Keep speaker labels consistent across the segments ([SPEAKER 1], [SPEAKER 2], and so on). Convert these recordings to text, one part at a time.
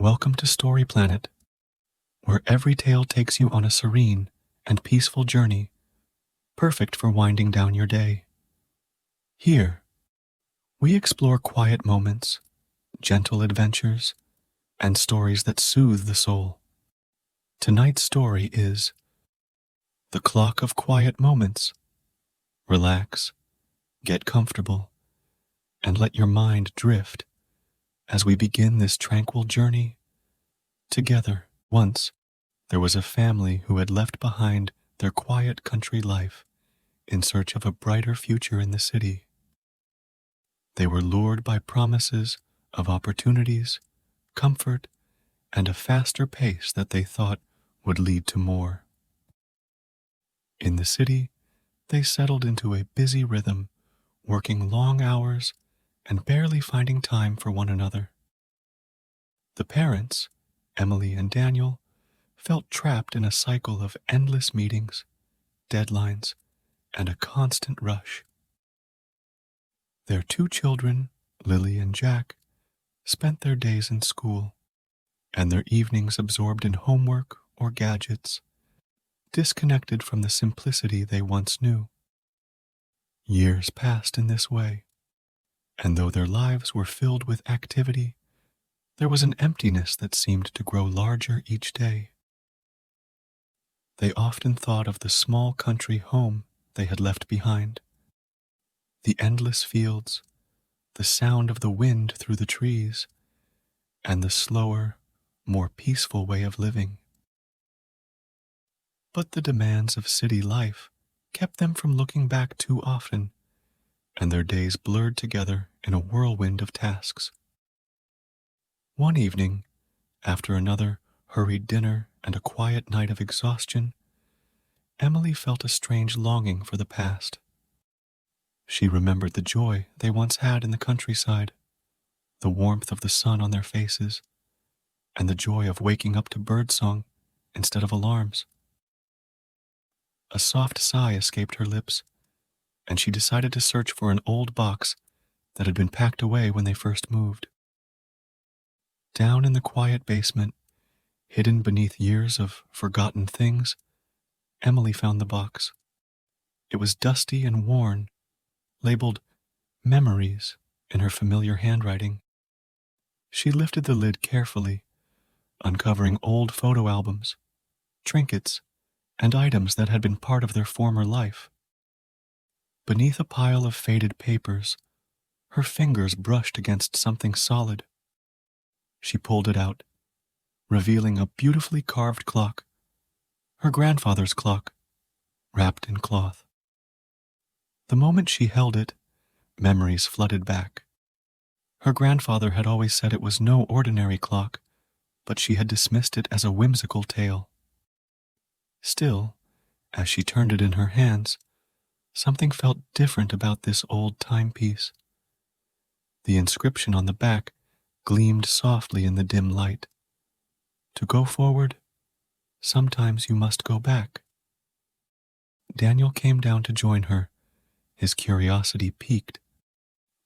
[SPEAKER 1] Welcome to Story Planet, where every tale takes you on a serene and peaceful journey, perfect for winding down your day. Here, we explore quiet moments, gentle adventures, and stories that soothe the soul. Tonight's story is The Clock of Quiet Moments. Relax, get comfortable, and let your mind drift as we begin this tranquil journey together. Once, there was a family who had left behind their quiet country life in search of a brighter future in the city. They were lured by promises of opportunities, comfort, and a faster pace that they thought would lead to more. In the city, they settled into a busy rhythm, working long hours and barely finding time for one another. The parents, Emily and Daniel, felt trapped in a cycle of endless meetings, deadlines, and a constant rush. Their two children, Lily and Jack, spent their days in school and their evenings absorbed in homework or gadgets, disconnected from the simplicity they once knew. Years passed in this way, and though their lives were filled with activity, there was an emptiness that seemed to grow larger each day. They often thought of the small country home they had left behind, the endless fields, the sound of the wind through the trees, and the slower, more peaceful way of living. But the demands of city life kept them from looking back too often, and their days blurred together in a whirlwind of tasks. One evening, after another hurried dinner and a quiet night of exhaustion, Emily felt a strange longing for the past. She remembered the joy they once had in the countryside, the warmth of the sun on their faces, and the joy of waking up to birdsong instead of alarms. A soft sigh escaped her lips, and she decided to search for an old box that had been packed away when they first moved. Down in the quiet basement, hidden beneath years of forgotten things, Emily found the box. It was dusty and worn, labeled Memories in her familiar handwriting. She lifted the lid carefully, uncovering old photo albums, trinkets, and items that had been part of their former life. Beneath a pile of faded papers, her fingers brushed against something solid. She pulled it out, revealing a beautifully carved clock, her grandfather's clock, wrapped in cloth. The moment she held it, memories flooded back. Her grandfather had always said it was no ordinary clock, but she had dismissed it as a whimsical tale. Still, as she turned it in her hands, something felt different about this old timepiece. The inscription on the back gleamed softly in the dim light. To go forward, sometimes you must go back. Daniel came down to join her, his curiosity piqued.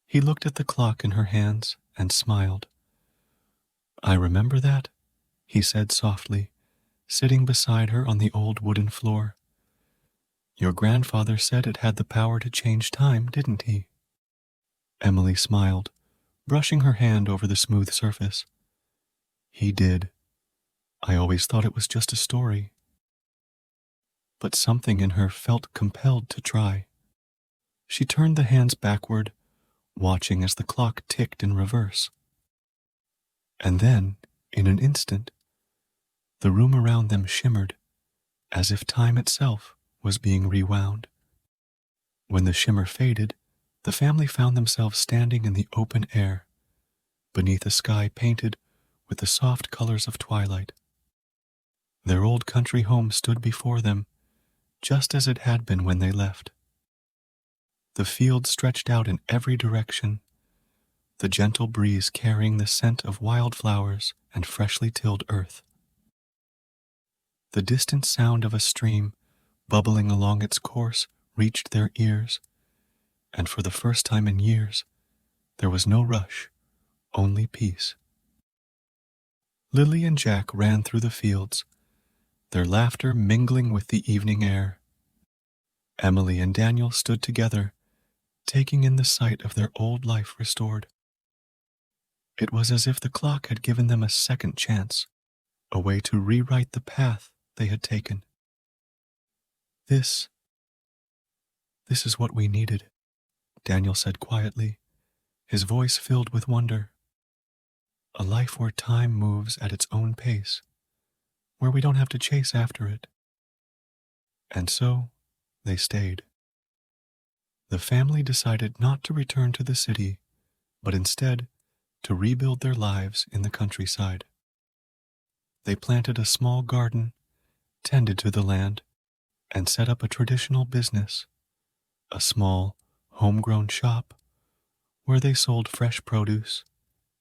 [SPEAKER 1] He looked at the clock in her hands and smiled. "I remember that," he said softly, sitting beside her on the old wooden floor. "Your grandfather said it had the power to change time, didn't he?" Emily smiled, brushing her hand over the smooth surface. "He did. I always thought it was just a story." But something in her felt compelled to try. She turned the hands backward, watching as the clock ticked in reverse. And then, in an instant, the room around them shimmered, as if time itself was being rewound. When the shimmer faded, the family found themselves standing in the open air, beneath a sky painted with the soft colors of twilight. Their old country home stood before them, just as it had been when they left. The field stretched out in every direction, the gentle breeze carrying the scent of wildflowers and freshly tilled earth. The distant sound of a stream bubbling along its course reached their ears, and for the first time in years, there was no rush, only peace. Lily and Jack ran through the fields, their laughter mingling with the evening air. Emily and Daniel stood together, taking in the sight of their old life restored. It was as if the clock had given them a second chance, a way to rewrite the path they had taken. This is what we needed, Daniel said quietly, his voice filled with wonder. A life where time moves at its own pace, where we don't have to chase after it. And so, they stayed. The family decided not to return to the city, but instead to rebuild their lives in the countryside. They planted a small garden, tended to the land, and set up a traditional business, a small, homegrown shop where they sold fresh produce,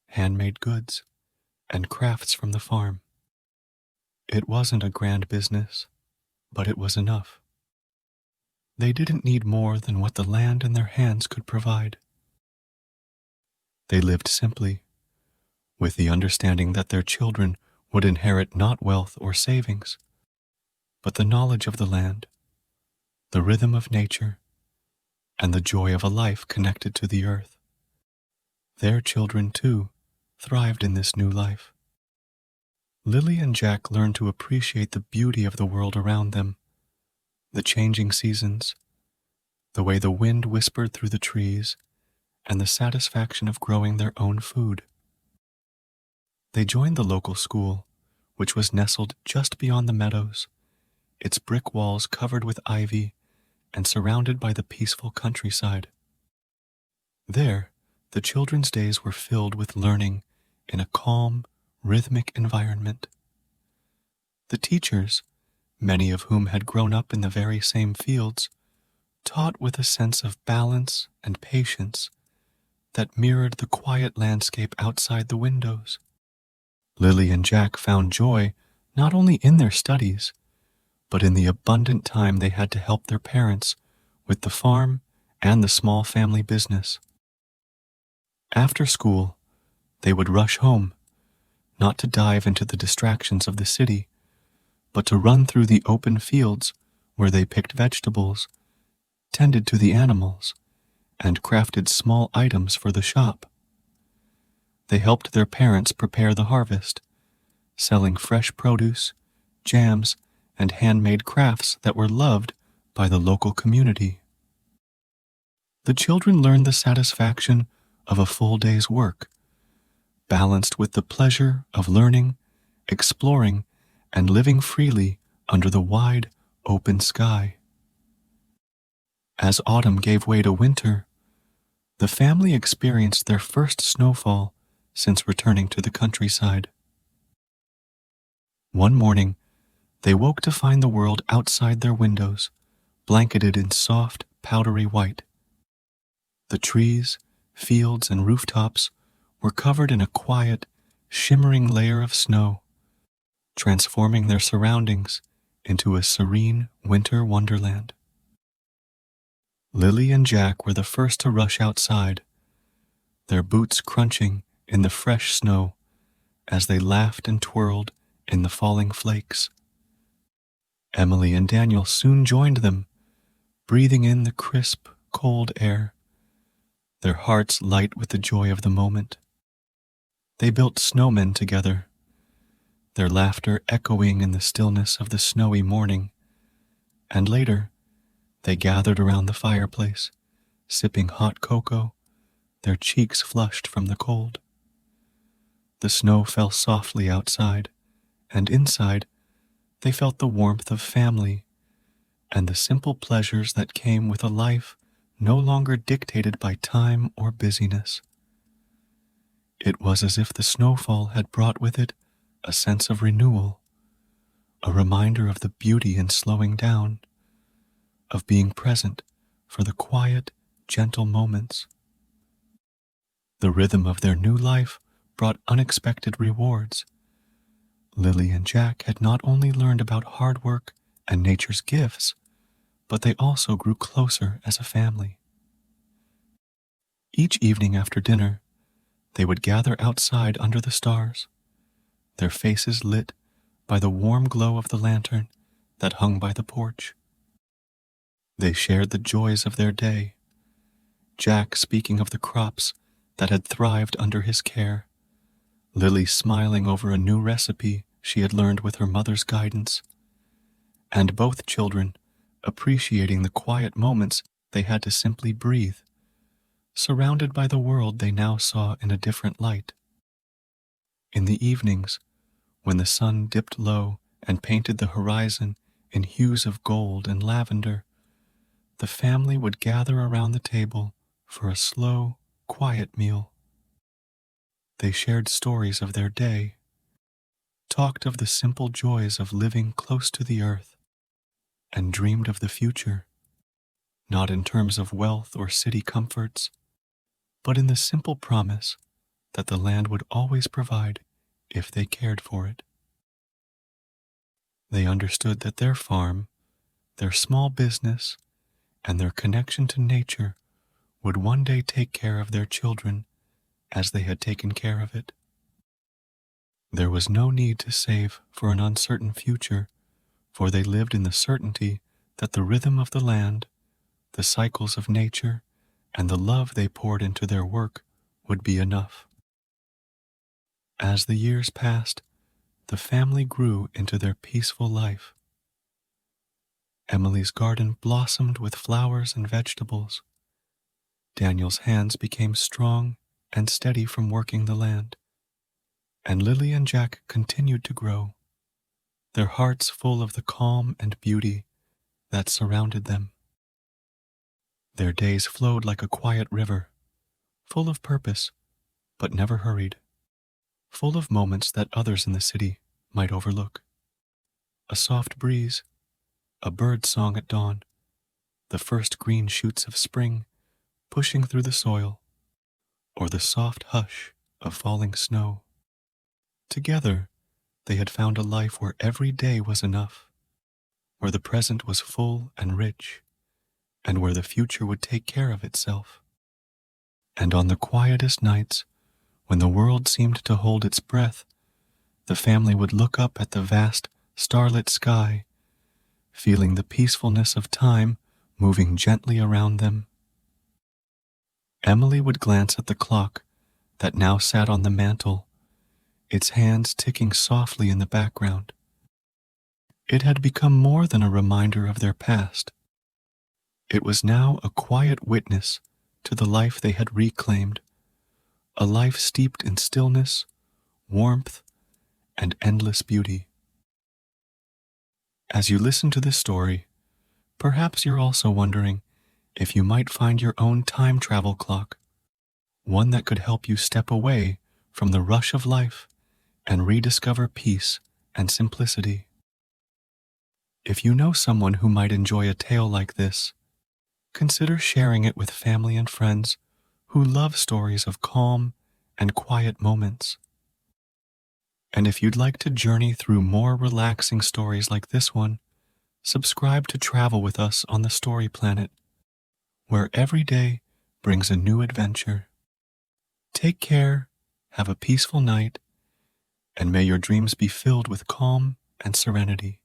[SPEAKER 1] handmade goods, and crafts from the farm. It wasn't a grand business, but it was enough. They didn't need more than what the land in their hands could provide. They lived simply, with the understanding that their children would inherit not wealth or savings, but the knowledge of the land, the rhythm of nature, and the joy of a life connected to the earth. Their children, too, thrived in this new life. Lily and Jack learned to appreciate the beauty of the world around them, the changing seasons, the way the wind whispered through the trees, and the satisfaction of growing their own food. They joined the local school, which was nestled just beyond the meadows, its brick walls covered with ivy and surrounded by the peaceful countryside. There, the children's days were filled with learning in a calm, rhythmic environment. The teachers, many of whom had grown up in the very same fields, taught with a sense of balance and patience that mirrored the quiet landscape outside the windows. Lily and Jack found joy not only in their studies, but in the abundant time they had to help their parents with the farm and the small family business. After school, they would rush home, not to dive into the distractions of the city, but to run through the open fields where they picked vegetables, tended to the animals, and crafted small items for the shop. They helped their parents prepare the harvest, selling fresh produce, jams, and handmade crafts that were loved by the local community. The children learned the satisfaction of a full day's work, balanced with the pleasure of learning, exploring, and living freely under the wide, open sky. As autumn gave way to winter, the family experienced their first snowfall since returning to the countryside. One morning, they woke to find the world outside their windows, blanketed in soft, powdery white. The trees, fields, and rooftops were covered in a quiet, shimmering layer of snow, transforming their surroundings into a serene winter wonderland. Lily and Jack were the first to rush outside, their boots crunching in the fresh snow as they laughed and twirled in the falling flakes. Emily and Daniel soon joined them, breathing in the crisp, cold air, their hearts light with the joy of the moment. They built snowmen together, their laughter echoing in the stillness of the snowy morning, and later, they gathered around the fireplace, sipping hot cocoa, their cheeks flushed from the cold. The snow fell softly outside, and inside, they felt the warmth of family and the simple pleasures that came with a life no longer dictated by time or busyness. It was as if the snowfall had brought with it a sense of renewal, a reminder of the beauty in slowing down, of being present for the quiet, gentle moments. The rhythm of their new life brought unexpected rewards. Lily and Jack had not only learned about hard work and nature's gifts, but they also grew closer as a family. Each evening after dinner, they would gather outside under the stars, their faces lit by the warm glow of the lantern that hung by the porch. They shared the joys of their day, Jack speaking of the crops that had thrived under his care, Lily smiling over a new recipe she had learned with her mother's guidance, and both children appreciating the quiet moments they had to simply breathe, surrounded by the world they now saw in a different light. In the evenings, when the sun dipped low and painted the horizon in hues of gold and lavender, the family would gather around the table for a slow, quiet meal. They shared stories of their day, talked of the simple joys of living close to the earth, and dreamed of the future, not in terms of wealth or city comforts, but in the simple promise that the land would always provide if they cared for it. They understood that their farm, their small business, and their connection to nature would one day take care of their children as they had taken care of it. There was no need to save for an uncertain future, for they lived in the certainty that the rhythm of the land, the cycles of nature, and the love they poured into their work would be enough. As the years passed, the family grew into their peaceful life. Emily's garden blossomed with flowers and vegetables. Daniel's hands became strong and steady from working the land, and Lily and Jack continued to grow, their hearts full of the calm and beauty that surrounded them. Their days flowed like a quiet river, full of purpose, but never hurried, full of moments that others in the city might overlook. A soft breeze, a bird's song at dawn, the first green shoots of spring pushing through the soil, or the soft hush of falling snow. Together, they had found a life where every day was enough, where the present was full and rich, and where the future would take care of itself. And on the quietest nights, when the world seemed to hold its breath, the family would look up at the vast, starlit sky, feeling the peacefulness of time moving gently around them. Emily would glance at the clock that now sat on the mantel, its hands ticking softly in the background. It had become more than a reminder of their past. It was now a quiet witness to the life they had reclaimed, a life steeped in stillness, warmth, and endless beauty. As you listen to this story, perhaps you're also wondering if you might find your own time travel clock, one that could help you step away from the rush of life and rediscover peace and simplicity. If you know someone who might enjoy a tale like this, consider sharing it with family and friends who love stories of calm and quiet moments. And if you'd like to journey through more relaxing stories like this one, subscribe to Travel with Us on the Story Planet, where every day brings a new adventure. Take care, have a peaceful night, and may your dreams be filled with calm and serenity.